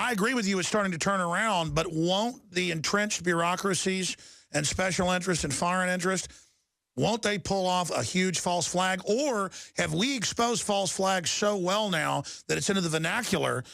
I agree with you, it's starting to turn around, but won't the entrenched bureaucracies and special interest and foreign interest, won't they pull off a huge false flag? Or have we exposed false flags so well now that it's into the vernacular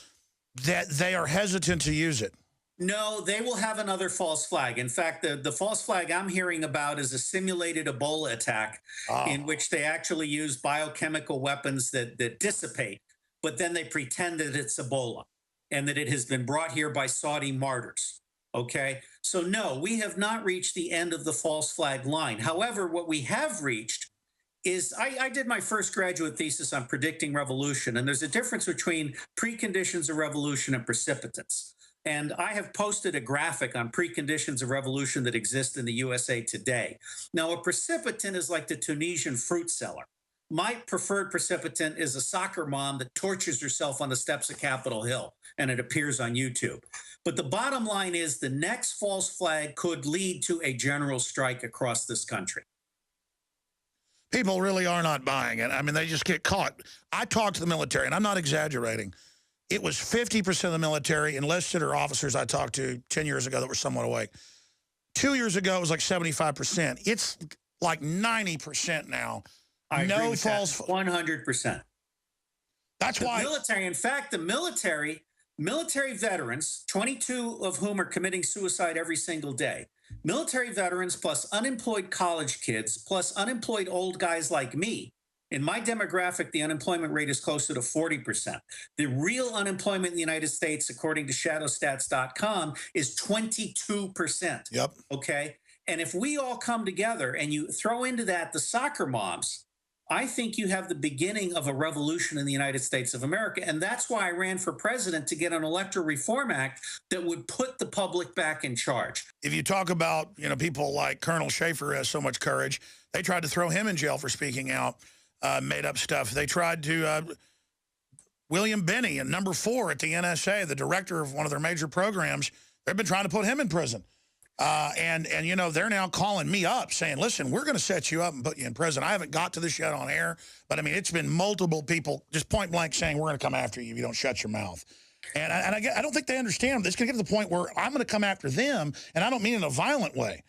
that they are hesitant to use it? No, they will have another false flag. In fact, the false flag I'm hearing about is a simulated Ebola attack in which they actually use biochemical weapons that dissipate, but then they pretend that it's Ebola and that it has been brought here by Saudi martyrs. Okay, so no, we have not reached the end of the false flag line. However, what we have reached is I did my first graduate thesis on predicting revolution, and there's a difference between preconditions of revolution and precipitants. And I have posted a graphic on preconditions of revolution that exist in the USA today. Now, a precipitant is like the Tunisian fruit seller. My preferred precipitant is a soccer mom that tortures herself on the steps of Capitol Hill, and it appears on YouTube. But the bottom line is the next false flag could lead to a general strike across this country. People really are not buying it. I mean, they just get caught. I talked to the military, and I'm not exaggerating. It was 50% of the military, enlisted or officers I talked to 10 years ago that were somewhat awake. 2 years ago, it was like 75%. It's like 90% now. I agree with false. 100%. That's why military. In fact, the military veterans, 22 of whom are committing suicide every single day. Military veterans plus unemployed college kids plus unemployed old guys like me. In my demographic, the unemployment rate is closer to 40%. The real unemployment in the United States, according to shadowstats.com, is 22%. Yep. Okay. And if we all come together and you throw into that the soccer moms, I think you have the beginning of a revolution in the United States of America. And that's why I ran for president, to get an electoral reform act that would put the public back in charge. If you talk about, people like Colonel Schaefer has so much courage, they tried to throw him in jail for speaking out, made up stuff. They tried to, William Binney, and number 4 at the NSA, the director of one of their major programs, they've been trying to put him in prison. And they're now calling me up saying, listen, we're going to set you up and put you in prison. I haven't got to this yet on air, but I mean, it's been multiple people just point blank saying, we're going to come after you if you don't shut your mouth. And I don't think they understand. It's going to get to the point where I'm going to come after them, and I don't mean in a violent way.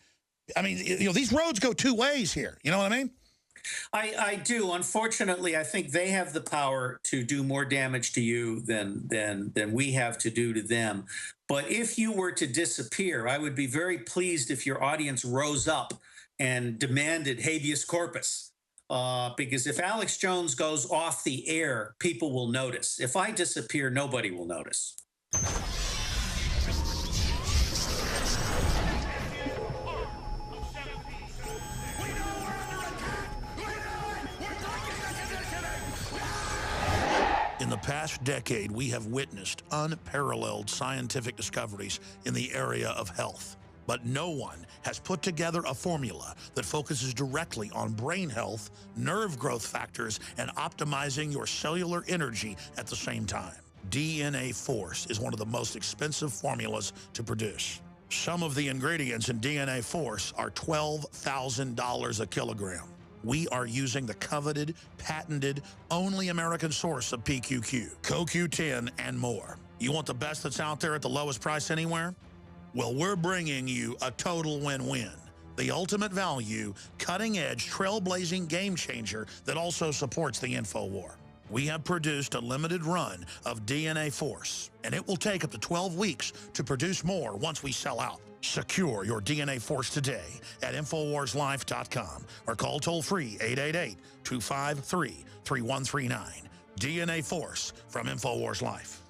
I mean, these roads go 2 ways here. You know what I mean? I do. Unfortunately, I think they have the power to do more damage to you than we have to do to them. But if you were to disappear, I would be very pleased if your audience rose up and demanded habeas corpus. Because if Alex Jones goes off the air, people will notice. If I disappear, nobody will notice. In the past decade, we have witnessed unparalleled scientific discoveries in the area of health. But no one has put together a formula that focuses directly on brain health, nerve growth factors, and optimizing your cellular energy at the same time. DNA Force is one of the most expensive formulas to produce. Some of the ingredients in DNA Force are $12,000 a kilogram. We are using the coveted, patented, only American source of PQQ, CoQ10, and more. You want the best that's out there at the lowest price anywhere? Well, we're bringing you a total win-win. The ultimate value, cutting-edge, trailblazing game changer that also supports the InfoWar. We have produced a limited run of DNA Force, and it will take up to 12 weeks to produce more once we sell out. Secure your DNA Force today at InfoWarsLife.com or call toll-free 888-253-3139. DNA Force from InfoWars Life.